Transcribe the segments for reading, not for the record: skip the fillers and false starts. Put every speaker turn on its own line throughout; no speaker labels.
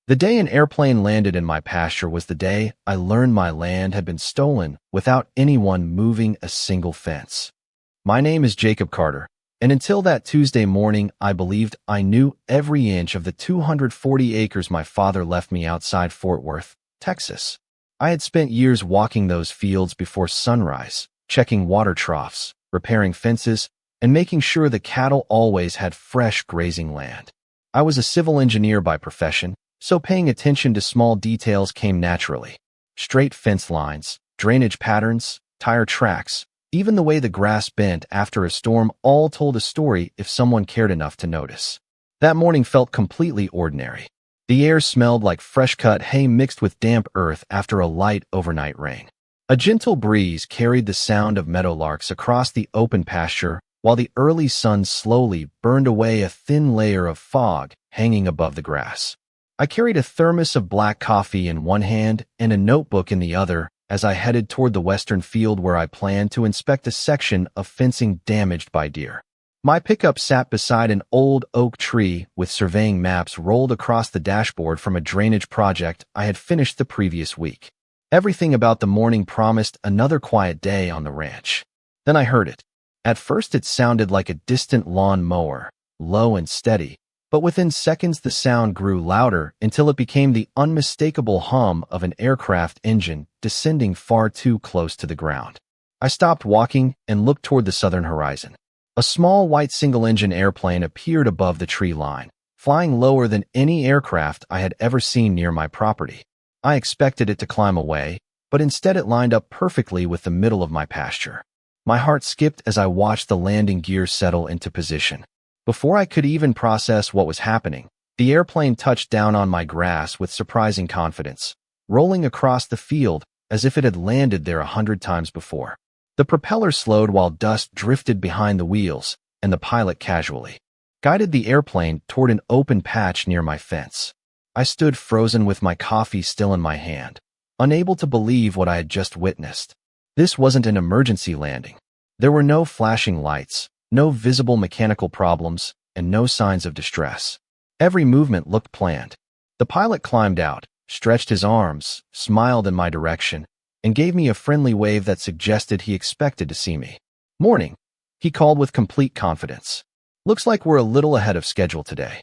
The day an airplane landed in my pasture was the day I learned my land had been stolen without anyone moving a single fence. My name is Jacob Carter, and until that Tuesday morning, I believed I knew every inch of the 240 acres my father left me outside Fort Worth, Texas. I had spent years walking those fields before sunrise, checking water troughs, repairing fences, and making sure the cattle always had fresh grazing land. I was a civil engineer by profession, so paying attention to small details came naturally. Straight fence lines, drainage patterns, tire tracks, even the way the grass bent after a storm all told a story if someone cared enough to notice. That morning felt completely ordinary. The air smelled like fresh-cut hay mixed with damp earth after a light overnight rain. A gentle breeze carried the sound of meadowlarks across the open pasture, while the early sun slowly burned away a thin layer of fog hanging above the grass. I carried a thermos of black coffee in one hand and a notebook in the other as I headed toward the western field where I planned to inspect a section of fencing damaged by deer. My pickup sat beside an old oak tree with surveying maps rolled across the dashboard from a drainage project I had finished the previous week. Everything about the morning promised another quiet day on the ranch. Then I heard it. At first it sounded like a distant lawn mower, low and steady, but within seconds the sound grew louder until it became the unmistakable hum of an aircraft engine descending far too close to the ground. I stopped walking and looked toward the southern horizon. A small white single-engine airplane appeared above the tree line, flying lower than any aircraft I had ever seen near my property. I expected it to climb away, but instead it lined up perfectly with the middle of my pasture. My heart skipped as I watched the landing gear settle into position. Before I could even process what was happening, the airplane touched down on my grass with surprising confidence, rolling across the field as if it had landed there 100 times before. The propeller slowed while dust drifted behind the wheels, and the pilot casually guided the airplane toward an open patch near my fence. I stood frozen with my coffee still in my hand, unable to believe what I had just witnessed. This wasn't an emergency landing. There were no flashing lights, no visible mechanical problems, and no signs of distress. Every movement looked planned. The pilot climbed out, stretched his arms, smiled in my direction, and gave me a friendly wave that suggested he expected to see me. "Morning," he called with complete confidence. "Looks like we're a little ahead of schedule today."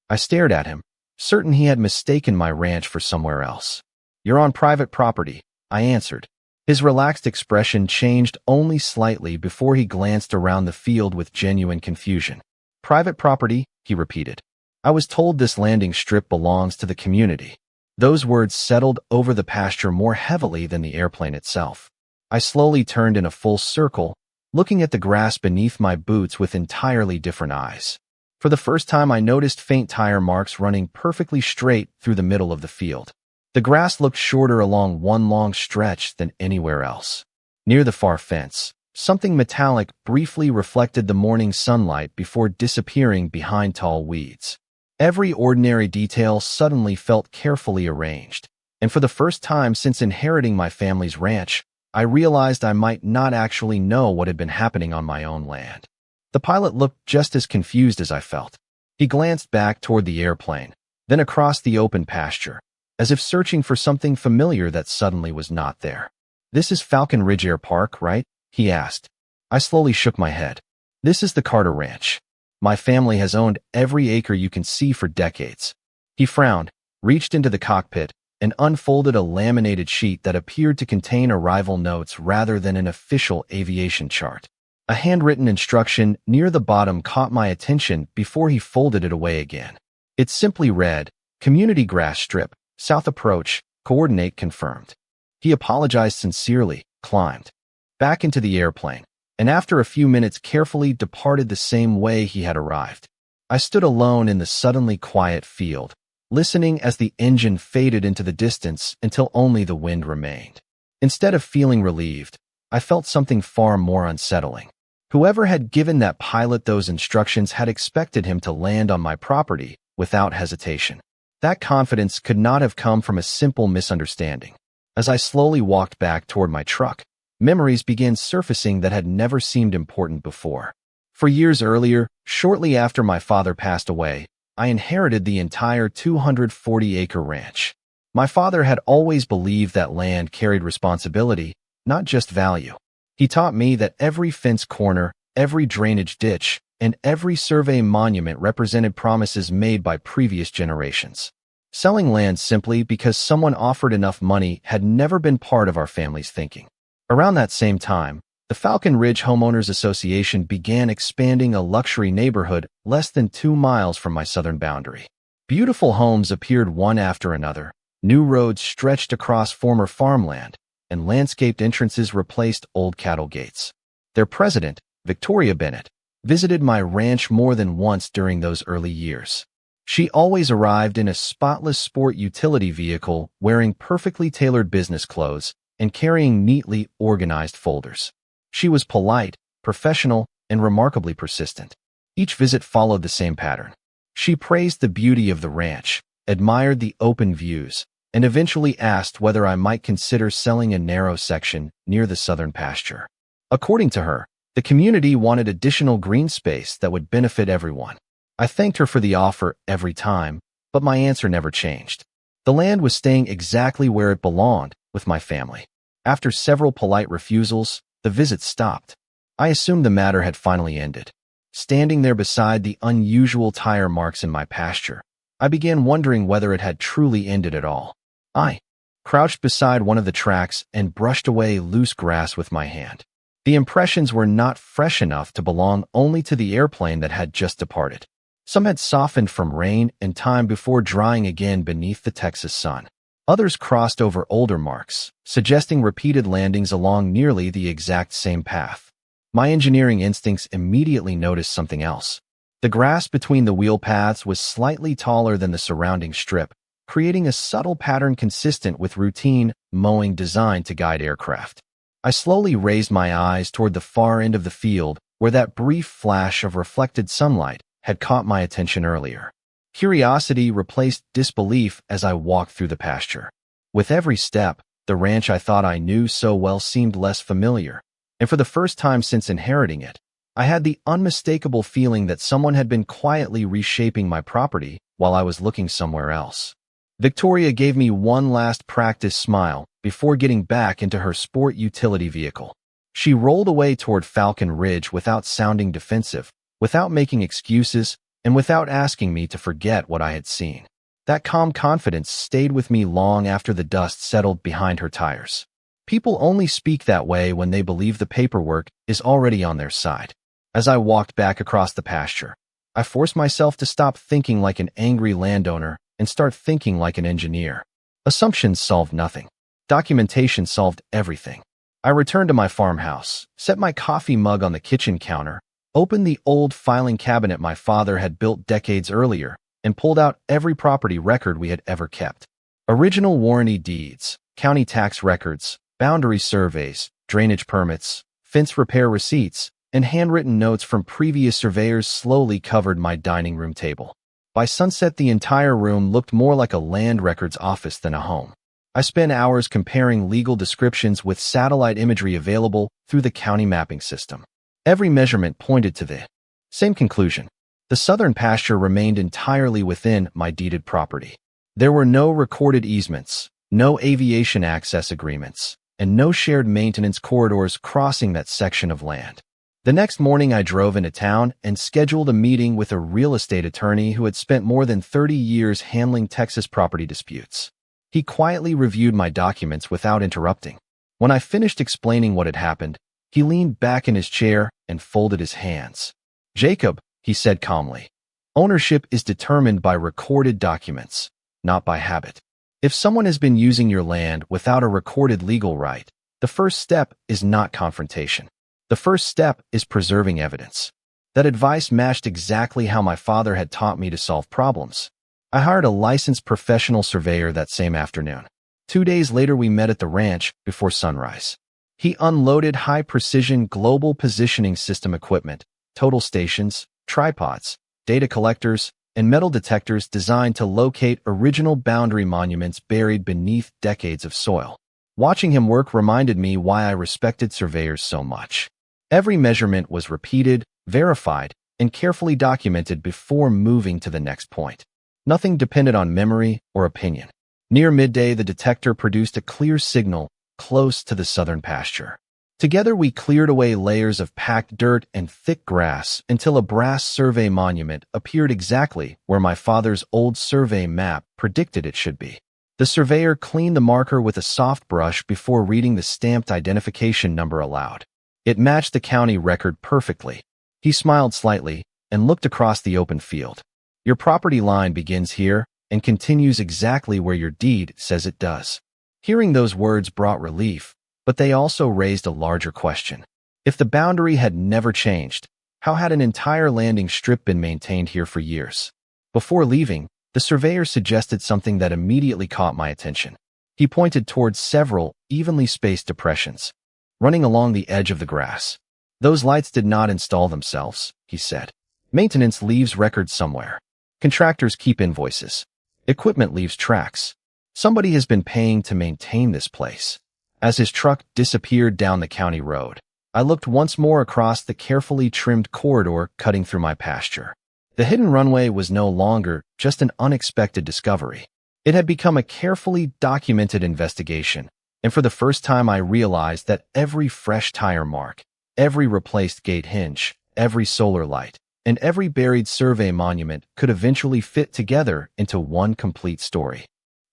I stared at him, certain he had mistaken my ranch for somewhere else. "You're on private property," I answered. His relaxed expression changed only slightly before he glanced around the field with genuine confusion. "Private property," he repeated. "I was told this landing strip belongs to the community." Those words settled over the pasture more heavily than the airplane itself. I slowly turned in a full circle, looking at the grass beneath my boots with entirely different eyes. For the first time, I noticed faint tire marks running perfectly straight through the middle of the field. The grass looked shorter along one long stretch than anywhere else. Near the far fence, something metallic briefly reflected the morning sunlight before disappearing behind tall weeds. Every ordinary detail suddenly felt carefully arranged, and for the first time since inheriting my family's ranch, I realized I might not actually know what had been happening on my own land. The pilot looked just as confused as I felt. He glanced back toward the airplane, then across the open pasture, as if searching for something familiar that suddenly was not there. "This is Falcon Ridge Air Park, right?" he asked. I slowly shook my head. "This is the Carter Ranch. My family has owned every acre you can see for decades." He frowned, reached into the cockpit, and unfolded a laminated sheet that appeared to contain arrival notes rather than an official aviation chart. A handwritten instruction near the bottom caught my attention before he folded it away again. It simply read, "Community Grass Strip, South Approach, coordinate confirmed." He apologized sincerely, climbed back into the airplane, and after a few minutes carefully departed the same way he had arrived. I stood alone in the suddenly quiet field, listening as the engine faded into the distance until only the wind remained. Instead of feeling relieved, I felt something far more unsettling. Whoever had given that pilot those instructions had expected him to land on my property without hesitation. That confidence could not have come from a simple misunderstanding. As I slowly walked back toward my truck, memories began surfacing that had never seemed important before. For years earlier, shortly after my father passed away, I inherited the entire 240-acre ranch. My father had always believed that land carried responsibility, not just value. He taught me that every fence corner, every drainage ditch, and every survey monument represented promises made by previous generations. Selling land simply because someone offered enough money had never been part of our family's thinking. Around that same time, the Falcon Ridge Homeowners Association began expanding a luxury neighborhood less than 2 miles from my southern boundary. Beautiful homes appeared one after another, new roads stretched across former farmland, and landscaped entrances replaced old cattle gates. Their president, Victoria Bennett, visited my ranch more than once during those early years. She always arrived in a spotless sport utility vehicle, wearing perfectly tailored business clothes and carrying neatly organized folders. She was polite, professional, and remarkably persistent. Each visit followed the same pattern. She praised the beauty of the ranch, admired the open views, and eventually asked whether I might consider selling a narrow section near the southern pasture. According to her, the community wanted additional green space that would benefit everyone. I thanked her for the offer every time, but my answer never changed. The land was staying exactly where it belonged, with my family. After several polite refusals, the visit stopped. I assumed the matter had finally ended. Standing there beside the unusual tire marks in my pasture, I began wondering whether it had truly ended at all. I crouched beside one of the tracks and brushed away loose grass with my hand. The impressions were not fresh enough to belong only to the airplane that had just departed. Some had softened from rain and time before drying again beneath the Texas sun. Others crossed over older marks, suggesting repeated landings along nearly the exact same path. My engineering instincts immediately noticed something else. The grass between the wheel paths was slightly taller than the surrounding strip, creating a subtle pattern consistent with routine mowing designed to guide aircraft. I slowly raised my eyes toward the far end of the field where that brief flash of reflected sunlight had caught my attention earlier. Curiosity replaced disbelief as I walked through the pasture. With every step, the ranch I thought I knew so well seemed less familiar, and for the first time since inheriting it, I had the unmistakable feeling that someone had been quietly reshaping my property while I was looking somewhere else. Victoria gave me one last practice smile before getting back into her sport utility vehicle. She rolled away toward Falcon Ridge without sounding defensive, without making excuses, and without asking me to forget what I had seen. That calm confidence stayed with me long after the dust settled behind her tires. People only speak that way when they believe the paperwork is already on their side. As I walked back across the pasture, I forced myself to stop thinking like an angry landowner and start thinking like an engineer. Assumptions solved nothing. Documentation solved everything. I returned to my farmhouse, set my coffee mug on the kitchen counter, opened the old filing cabinet my father had built decades earlier, and pulled out every property record we had ever kept. Original warranty deeds, county tax records, boundary surveys, drainage permits, fence repair receipts, and handwritten notes from previous surveyors slowly covered my dining room table. By sunset, the entire room looked more like a land records office than a home. I spent hours comparing legal descriptions with satellite imagery available through the county mapping system. Every measurement pointed to the same conclusion. The southern pasture remained entirely within my deeded property. There were no recorded easements, no aviation access agreements, and no shared maintenance corridors crossing that section of land. The next morning, I drove into town and scheduled a meeting with a real estate attorney who had spent more than 30 years handling Texas property disputes. He quietly reviewed my documents without interrupting. When I finished explaining what had happened, he leaned back in his chair and folded his hands. "Jacob," he said calmly, "ownership is determined by recorded documents, not by habit. If someone has been using your land without a recorded legal right, the first step is not confrontation. The first step is preserving evidence." That advice matched exactly how my father had taught me to solve problems. I hired a licensed professional surveyor that same afternoon. 2 days later, we met at the ranch before sunrise. He unloaded high-precision global positioning system equipment, total stations, tripods, data collectors, and metal detectors designed to locate original boundary monuments buried beneath decades of soil. Watching him work reminded me why I respected surveyors so much. Every measurement was repeated, verified, and carefully documented before moving to the next point. Nothing depended on memory or opinion. Near midday, the detector produced a clear signal close to the southern pasture. Together, we cleared away layers of packed dirt and thick grass until a brass survey monument appeared exactly where my father's old survey map predicted it should be. The surveyor cleaned the marker with a soft brush before reading the stamped identification number aloud. It matched the county record perfectly. He smiled slightly and looked across the open field. Your property line begins here and continues exactly where your deed says it does. Hearing those words brought relief, but they also raised a larger question. If the boundary had never changed, how had an entire landing strip been maintained here for years? Before leaving, the surveyor suggested something that immediately caught my attention. He pointed towards several evenly spaced depressions, running along the edge of the grass. Those lights did not install themselves, he said. Maintenance leaves records somewhere. Contractors keep invoices. Equipment leaves tracks. Somebody has been paying to maintain this place. As his truck disappeared down the county road, I looked once more across the carefully trimmed corridor cutting through my pasture. The hidden runway was no longer just an unexpected discovery. It had become a carefully documented investigation, and for the first time I realized that every fresh tire mark, every replaced gate hinge, every solar light, and every buried survey monument could eventually fit together into one complete story.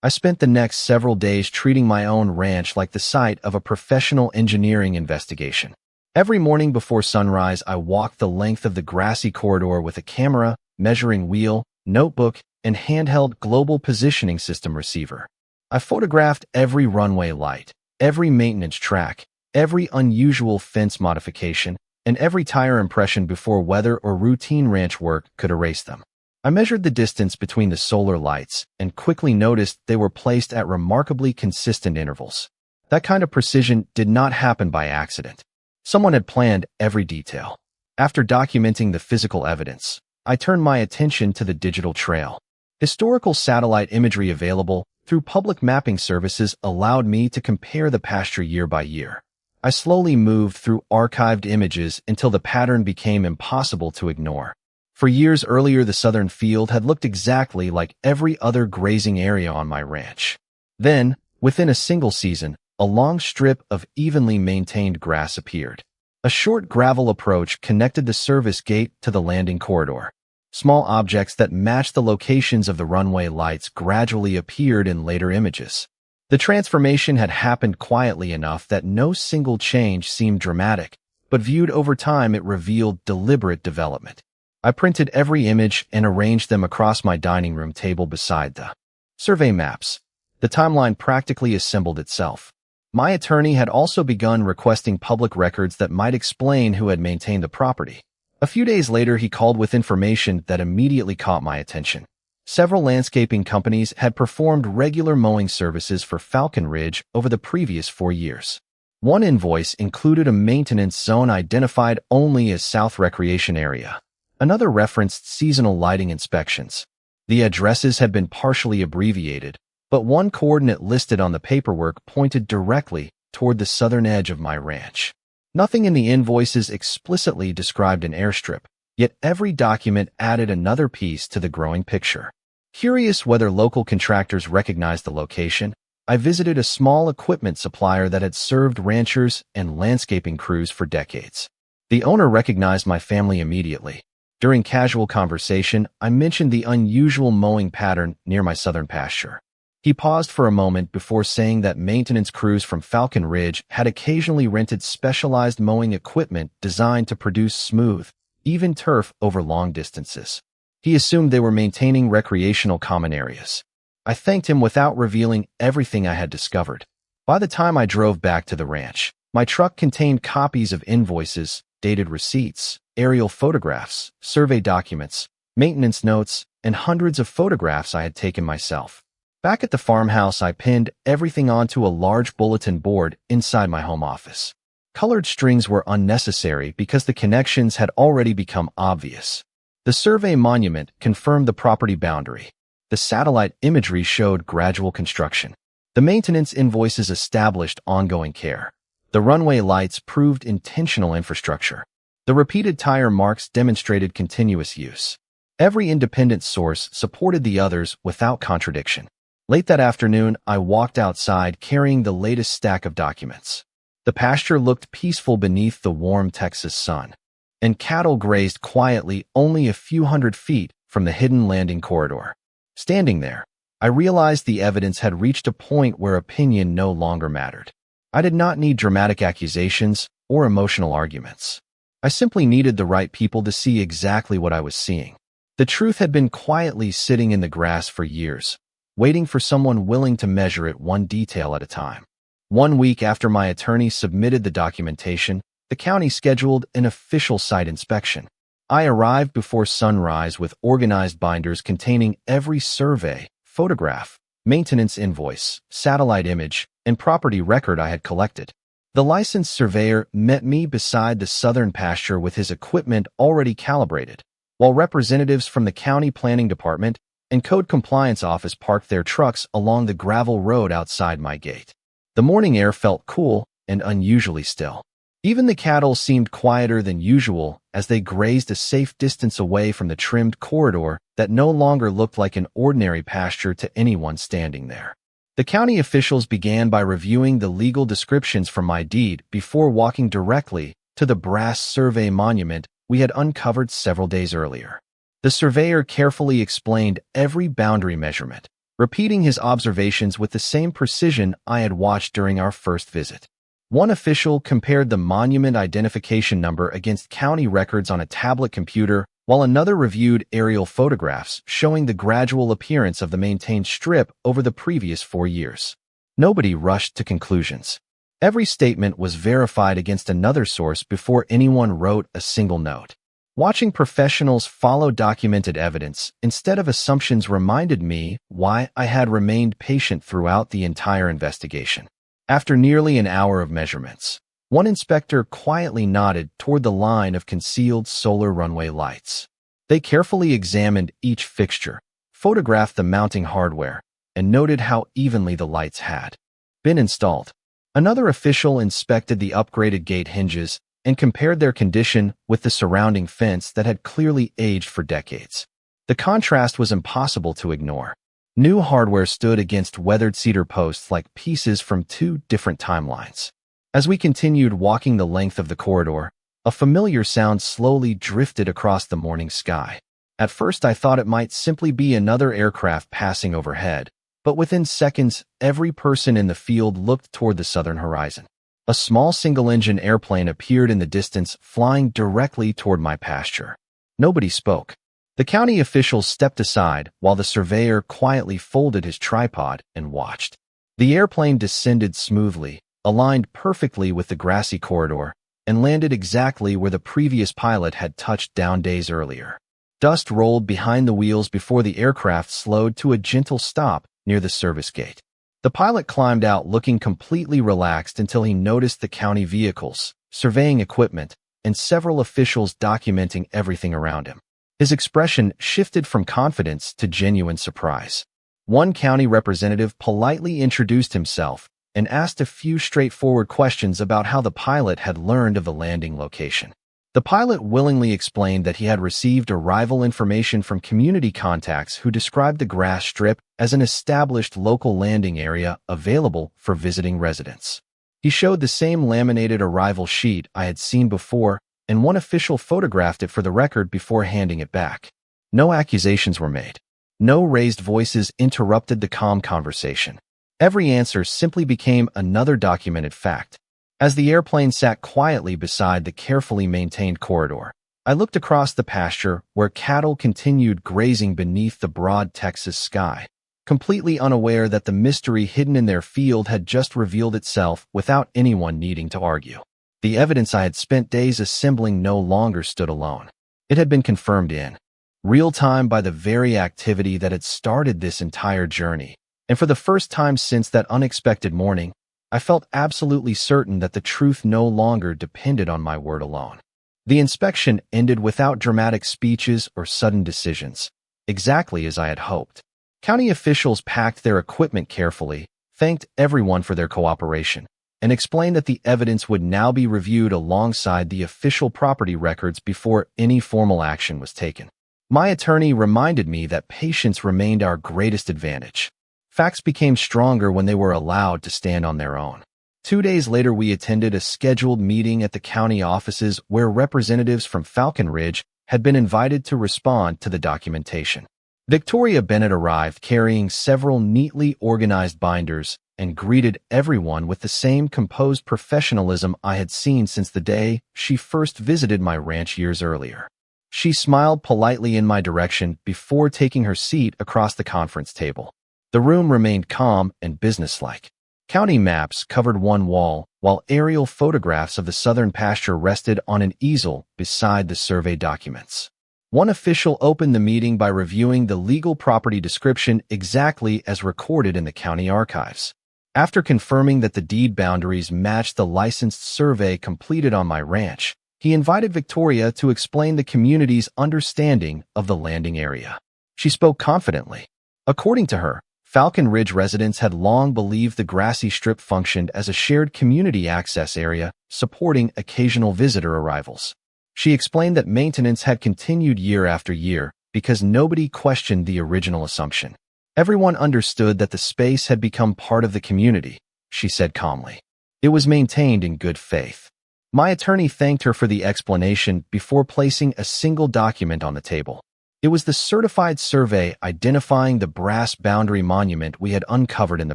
I spent the next several days treating my own ranch like the site of a professional engineering investigation. Every morning before sunrise, I walked the length of the grassy corridor with a camera, measuring wheel, notebook, and handheld global positioning system receiver. I photographed every runway light, every maintenance track, every unusual fence modification, and every tire impression before weather or routine ranch work could erase them. I measured the distance between the solar lights and quickly noticed they were placed at remarkably consistent intervals. That kind of precision did not happen by accident. Someone had planned every detail. After documenting the physical evidence, I turned my attention to the digital trail. Historical satellite imagery available through public mapping services allowed me to compare the pasture year by year. I slowly moved through archived images until the pattern became impossible to ignore. For years earlier, the southern field had looked exactly like every other grazing area on my ranch. Then, within a single season, a long strip of evenly maintained grass appeared. A short gravel approach connected the service gate to the landing corridor. Small objects that matched the locations of the runway lights gradually appeared in later images. The transformation had happened quietly enough that no single change seemed dramatic, but viewed over time it revealed deliberate development. I printed every image and arranged them across my dining room table beside the survey maps. The timeline practically assembled itself. My attorney had also begun requesting public records that might explain who had maintained the property. A few days later, he called with information that immediately caught my attention. Several landscaping companies had performed regular mowing services for Falcon Ridge over the previous 4 years. One invoice included a maintenance zone identified only as South Recreation Area. Another referenced seasonal lighting inspections. The addresses had been partially abbreviated, but one coordinate listed on the paperwork pointed directly toward the southern edge of my ranch. Nothing in the invoices explicitly described an airstrip, yet every document added another piece to the growing picture. Curious whether local contractors recognized the location, I visited a small equipment supplier that had served ranchers and landscaping crews for decades. The owner recognized my family immediately. During casual conversation, I mentioned the unusual mowing pattern near my southern pasture. He paused for a moment before saying that maintenance crews from Falcon Ridge had occasionally rented specialized mowing equipment designed to produce smooth, even turf over long distances. He assumed they were maintaining recreational common areas. I thanked him without revealing everything I had discovered. By the time I drove back to the ranch, my truck contained copies of invoices, dated receipts, aerial photographs, survey documents, maintenance notes, and hundreds of photographs I had taken myself. Back at the farmhouse, I pinned everything onto a large bulletin board inside my home office. Colored strings were unnecessary because the connections had already become obvious. The survey monument confirmed the property boundary. The satellite imagery showed gradual construction. The maintenance invoices established ongoing care. The runway lights proved intentional infrastructure. The repeated tire marks demonstrated continuous use. Every independent source supported the others without contradiction. Late that afternoon, I walked outside carrying the latest stack of documents. The pasture looked peaceful beneath the warm Texas sun, and cattle grazed quietly only a few hundred feet from the hidden landing corridor. Standing there, I realized the evidence had reached a point where opinion no longer mattered. I did not need dramatic accusations or emotional arguments. I simply needed the right people to see exactly what I was seeing. The truth had been quietly sitting in the grass for years, waiting for someone willing to measure it one detail at a time. 1 week after my attorney submitted the documentation, the county scheduled an official site inspection. I arrived before sunrise with organized binders containing every survey, photograph, maintenance invoice, satellite image, and property record I had collected. The licensed surveyor met me beside the southern pasture with his equipment already calibrated, while representatives from the county planning department and code compliance office parked their trucks along the gravel road outside my gate. The morning air felt cool and unusually still. Even the cattle seemed quieter than usual as they grazed a safe distance away from the trimmed corridor that no longer looked like an ordinary pasture to anyone standing there. The county officials began by reviewing the legal descriptions from my deed before walking directly to the brass survey monument we had uncovered several days earlier. The surveyor carefully explained every boundary measurement, repeating his observations with the same precision I had watched during our first visit. One official compared the monument identification number against county records on a tablet computer, while another reviewed aerial photographs showing the gradual appearance of the maintained strip over the previous 4 years. Nobody rushed to conclusions. Every statement was verified against another source before anyone wrote a single note. Watching professionals follow documented evidence instead of assumptions reminded me why I had remained patient throughout the entire investigation. After nearly an hour of measurements, one inspector quietly nodded toward the line of concealed solar runway lights. They carefully examined each fixture, photographed the mounting hardware, and noted how evenly the lights had been installed. Another official inspected the upgraded gate hinges and compared their condition with the surrounding fence that had clearly aged for decades. The contrast was impossible to ignore. New hardware stood against weathered cedar posts like pieces from 2 different timelines. As we continued walking the length of the corridor, a familiar sound slowly drifted across the morning sky. At first I thought it might simply be another aircraft passing overhead, but within seconds, every person in the field looked toward the southern horizon. A small single-engine airplane appeared in the distance, flying directly toward my pasture. Nobody spoke. The county officials stepped aside while the surveyor quietly folded his tripod and watched. The airplane descended smoothly, aligned perfectly with the grassy corridor, and landed exactly where the previous pilot had touched down days earlier. Dust rolled behind the wheels before the aircraft slowed to a gentle stop near the service gate. The pilot climbed out looking completely relaxed until he noticed the county vehicles, surveying equipment, and several officials documenting everything around him. His expression shifted from confidence to genuine surprise. One county representative politely introduced himself and asked a few straightforward questions about how the pilot had learned of the landing location. The pilot willingly explained that he had received arrival information from community contacts who described the grass strip as an established local landing area available for visiting residents. He showed the same laminated arrival sheet I had seen before, and one official photographed it for the record before handing it back. No accusations were made. No raised voices interrupted the calm conversation. Every answer simply became another documented fact. As the airplane sat quietly beside the carefully maintained corridor, I looked across the pasture where cattle continued grazing beneath the broad Texas sky, completely unaware that the mystery hidden in their field had just revealed itself without anyone needing to argue. The evidence I had spent days assembling no longer stood alone. It had been confirmed in real time by the very activity that had started this entire journey, and for the first time since that unexpected morning, I felt absolutely certain that the truth no longer depended on my word alone. The inspection ended without dramatic speeches or sudden decisions, exactly as I had hoped. County officials packed their equipment carefully, thanked everyone for their cooperation, and explained that the evidence would now be reviewed alongside the official property records before any formal action was taken. My attorney reminded me that patience remained our greatest advantage. Facts became stronger when they were allowed to stand on their own. 2 days later, we attended a scheduled meeting at the county offices where representatives from Falcon Ridge had been invited to respond to the documentation. Victoria Bennett arrived carrying several neatly organized binders and greeted everyone with the same composed professionalism I had seen since the day she first visited my ranch years earlier. She smiled politely in my direction before taking her seat across the conference table. The room remained calm and businesslike. County maps covered one wall, while aerial photographs of the southern pasture rested on an easel beside the survey documents. One official opened the meeting by reviewing the legal property description exactly as recorded in the county archives. After confirming that the deed boundaries matched the licensed survey completed on my ranch, he invited Victoria to explain the community's understanding of the landing area. She spoke confidently. According to her, Falcon Ridge residents had long believed the grassy strip functioned as a shared community access area, supporting occasional visitor arrivals. She explained that maintenance had continued year after year because nobody questioned the original assumption. Everyone understood that the space had become part of the community, she said calmly. It was maintained in good faith. My attorney thanked her for the explanation before placing a single document on the table. It was the certified survey identifying the brass boundary monument we had uncovered in the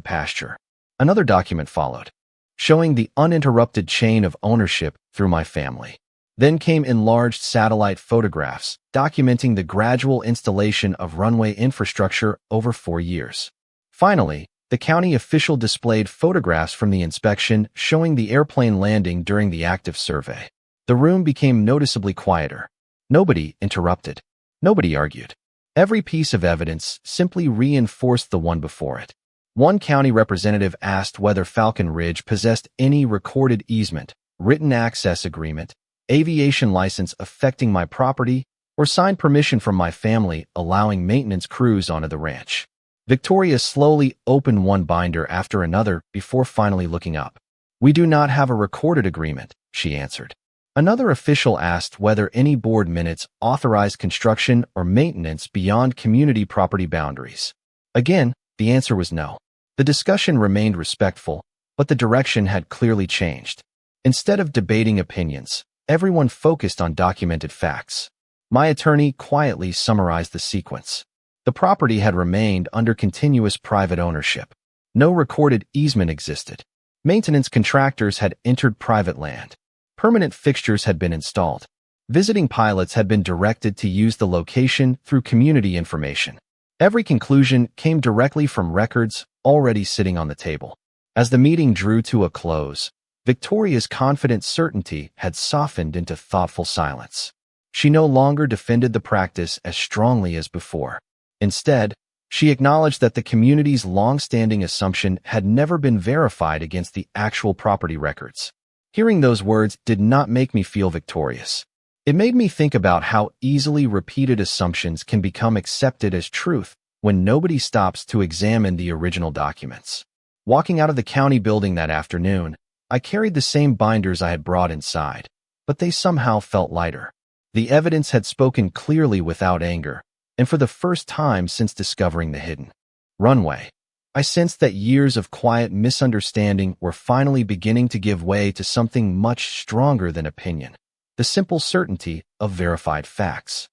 pasture. Another document followed, showing the uninterrupted chain of ownership through my family. Then came enlarged satellite photographs, documenting the gradual installation of runway infrastructure over 4 years. Finally, the county official displayed photographs from the inspection showing the airplane landing during the active survey. The room became noticeably quieter. Nobody interrupted. Nobody argued. Every piece of evidence simply reinforced the one before it. One county representative asked whether Falcon Ridge possessed any recorded easement, written access agreement, aviation license affecting my property, or signed permission from my family allowing maintenance crews onto the ranch. Victoria slowly opened one binder after another before finally looking up. "We do not have a recorded agreement," she answered. Another official asked whether any board minutes authorized construction or maintenance beyond community property boundaries. Again, the answer was no. The discussion remained respectful, but the direction had clearly changed. Instead of debating opinions, everyone focused on documented facts. My attorney quietly summarized the sequence. The property had remained under continuous private ownership. No recorded easement existed. Maintenance contractors had entered private land. Permanent fixtures had been installed. Visiting pilots had been directed to use the location through community information. Every conclusion came directly from records already sitting on the table. As the meeting drew to a close, Victoria's confident certainty had softened into thoughtful silence. She no longer defended the practice as strongly as before. Instead, she acknowledged that the community's long-standing assumption had never been verified against the actual property records. Hearing those words did not make me feel victorious. It made me think about how easily repeated assumptions can become accepted as truth when nobody stops to examine the original documents. Walking out of the county building that afternoon, I carried the same binders I had brought inside, but they somehow felt lighter. The evidence had spoken clearly without anger, and for the first time since discovering the hidden runway, I sensed that years of quiet misunderstanding were finally beginning to give way to something much stronger than opinion: the simple certainty of verified facts.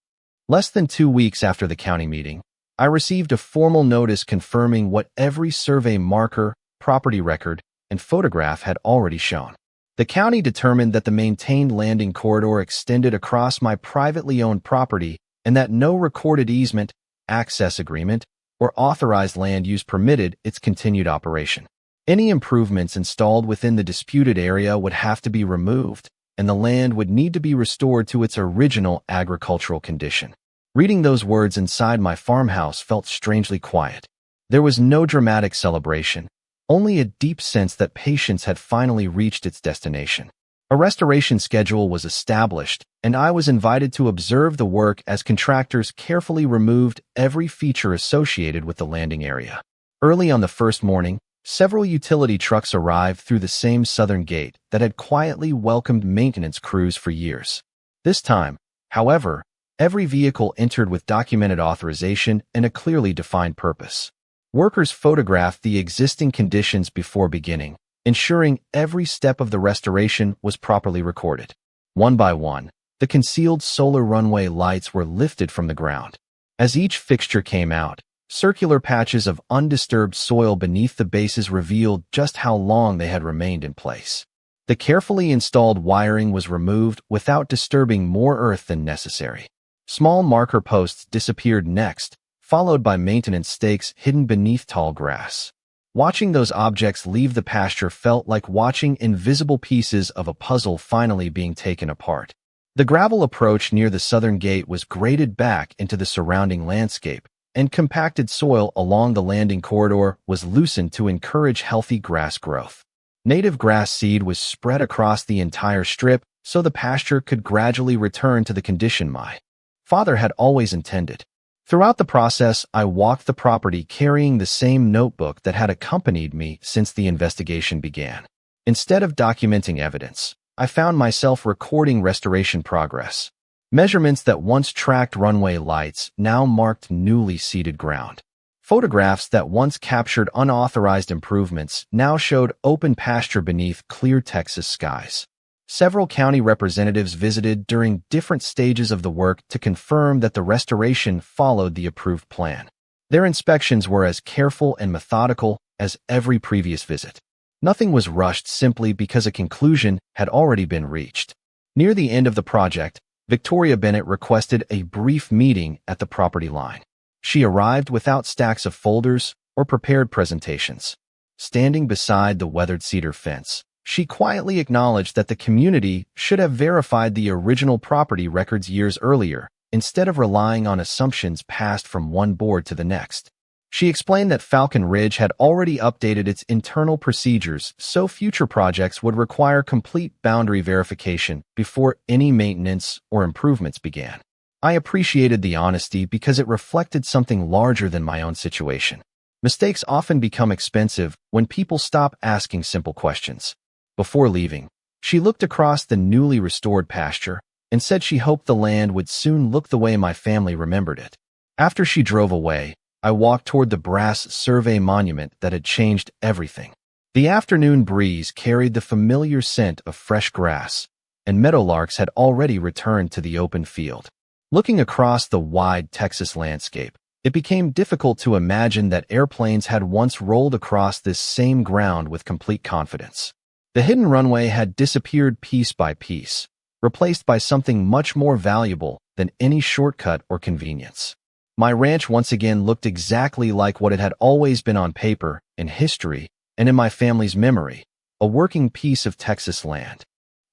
Less than 2 weeks after the county meeting, I received a formal notice confirming what every survey marker, property record, and photograph had already shown. The county determined that the maintained landing corridor extended across my privately owned property and that no recorded easement, access agreement, or authorized land use permitted its continued operation. Any improvements installed within the disputed area would have to be removed, and the land would need to be restored to its original agricultural condition. Reading those words inside my farmhouse felt strangely quiet. There was no dramatic celebration, only a deep sense that patience had finally reached its destination. A restoration schedule was established, and I was invited to observe the work as contractors carefully removed every feature associated with the landing area. Early on the first morning, Several utility trucks arrived through the same southern gate that had quietly welcomed maintenance crews for years. This time, however, every vehicle entered with documented authorization and a clearly defined purpose. Workers photographed the existing conditions before beginning, ensuring every step of the restoration was properly recorded. One by one, the concealed solar runway lights were lifted from the ground. As each fixture came out, circular patches of undisturbed soil beneath the bases revealed just how long they had remained in place. The carefully installed wiring was removed without disturbing more earth than necessary. Small marker posts disappeared next, followed by maintenance stakes hidden beneath tall grass. Watching those objects leave the pasture felt like watching invisible pieces of a puzzle finally being taken apart. The gravel approach near the southern gate was graded back into the surrounding landscape, and compacted soil along the landing corridor was loosened to encourage healthy grass growth. Native grass seed was spread across the entire strip so the pasture could gradually return to the condition my father had always intended. Throughout the process, I walked the property carrying the same notebook that had accompanied me since the investigation began. Instead of documenting evidence, I found myself recording restoration progress. Measurements that once tracked runway lights now marked newly seeded ground. Photographs that once captured unauthorized improvements now showed open pasture beneath clear Texas skies. Several county representatives visited during different stages of the work to confirm that the restoration followed the approved plan. Their inspections were as careful and methodical as every previous visit. Nothing was rushed simply because a conclusion had already been reached. Near the end of the project, Victoria Bennett requested a brief meeting at the property line. She arrived without stacks of folders or prepared presentations. Standing beside the weathered cedar fence, she quietly acknowledged that the community should have verified the original property records years earlier, instead of relying on assumptions passed from one board to the next. She explained that Falcon Ridge had already updated its internal procedures so future projects would require complete boundary verification before any maintenance or improvements began. I appreciated the honesty because it reflected something larger than my own situation. Mistakes often become expensive when people stop asking simple questions. Before leaving, she looked across the newly restored pasture and said she hoped the land would soon look the way my family remembered it. After she drove away, I walked toward the brass survey monument that had changed everything. The afternoon breeze carried the familiar scent of fresh grass, and meadowlarks had already returned to the open field. Looking across the wide Texas landscape, it became difficult to imagine that airplanes had once rolled across this same ground with complete confidence. The hidden runway had disappeared piece by piece, replaced by something much more valuable than any shortcut or convenience. My ranch once again looked exactly like what it had always been on paper, in history, and in my family's memory, a working piece of Texas land.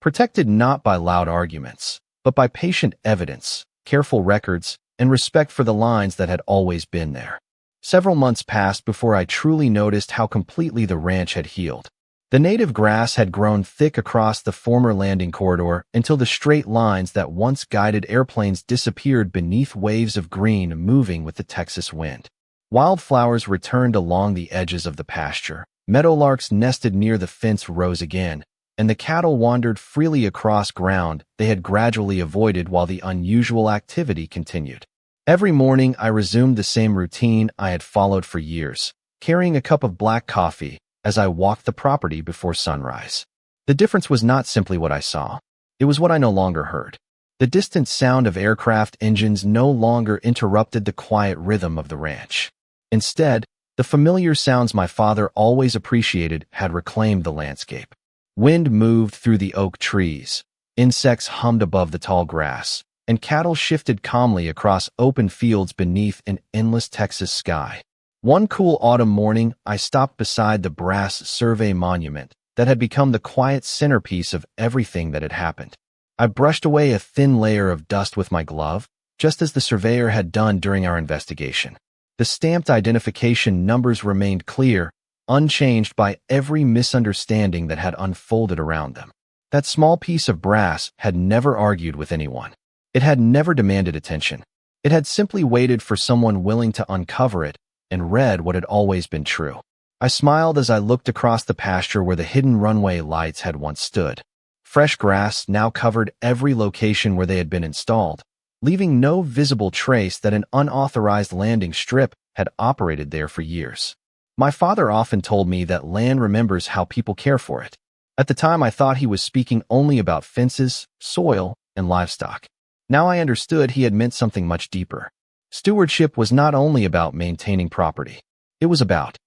Protected not by loud arguments, but by patient evidence, careful records, and respect for the lines that had always been there. Several months passed before I truly noticed how completely the ranch had healed. The native grass had grown thick across the former landing corridor until the straight lines that once guided airplanes disappeared beneath waves of green moving with the Texas wind. Wildflowers returned along the edges of the pasture. Meadowlarks nested near the fence rose again, and the cattle wandered freely across ground they had gradually avoided while the unusual activity continued. Every morning I resumed the same routine I had followed for years, carrying a cup of black coffee as I walked the property before sunrise. The difference was not simply what I saw. It was what I no longer heard. The distant sound of aircraft engines no longer interrupted the quiet rhythm of the ranch. Instead, the familiar sounds my father always appreciated had reclaimed the landscape. Wind moved through the oak trees, insects hummed above the tall grass, and cattle shifted calmly across open fields beneath an endless Texas sky. One cool autumn morning, I stopped beside the brass survey monument that had become the quiet centerpiece of everything that had happened. I brushed away a thin layer of dust with my glove, just as the surveyor had done during our investigation. The stamped identification numbers remained clear, unchanged by every misunderstanding that had unfolded around them. That small piece of brass had never argued with anyone. It had never demanded attention. It had simply waited for someone willing to uncover it and read what had always been true. I smiled as I looked across the pasture where the hidden runway lights had once stood. Fresh grass now covered every location where they had been installed, leaving no visible trace that an unauthorized landing strip had operated there for years. My father often told me that land remembers how people care for it. At the time, I thought he was speaking only about fences, soil, and livestock. Now I understood he had meant something much deeper. Stewardship was not only about maintaining property. It was about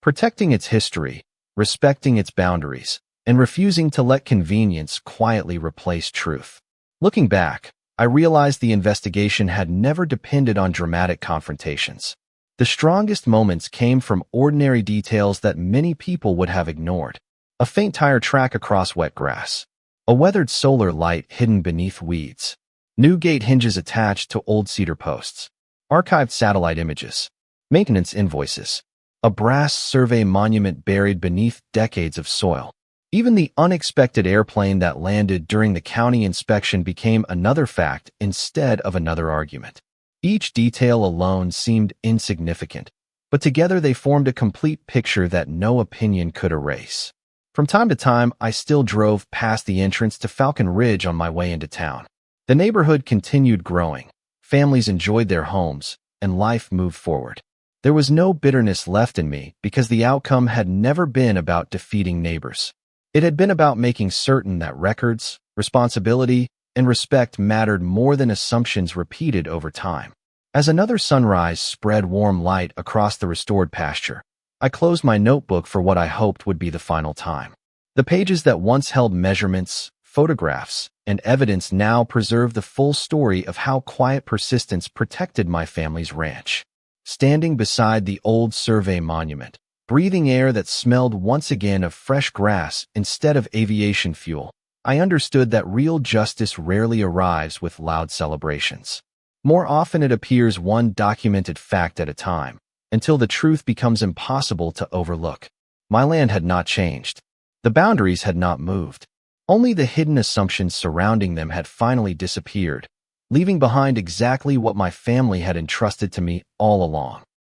protecting its history, respecting its boundaries, and refusing to let convenience quietly replace truth. Looking back, I realized the investigation had never depended on dramatic confrontations. The strongest moments came from ordinary details that many people would have ignored. A faint tire track across wet grass, a weathered solar light hidden beneath weeds, new gate hinges attached to old cedar posts, archived satellite images, maintenance invoices, a brass survey monument buried beneath decades of soil. Even the unexpected airplane that landed during the county inspection became another fact instead of another argument. Each detail alone seemed insignificant, but together they formed a complete picture that no opinion could erase. From time to time, I still drove past the entrance to Falcon Ridge on my way into town. The neighborhood continued growing, families enjoyed their homes, and life moved forward. There was no bitterness left in me because the outcome had never been about defeating neighbors. It had been about making certain that records, responsibility, and respect mattered more than assumptions repeated over time. As another sunrise spread warm light across the restored pasture, I closed my notebook for what I hoped would be the final time. The pages that once held measurements, photographs, and evidence now preserve the full story of how quiet persistence protected my family's ranch. Standing beside the old survey monument, breathing air that smelled once again of fresh grass instead of aviation fuel, I understood that real justice rarely arrives with loud celebrations. More often it appears one documented fact at a time, until the truth becomes impossible to overlook. My land had not changed. The boundaries had not moved. Only the hidden assumptions surrounding them had finally disappeared, leaving behind exactly what my family had entrusted to me all along.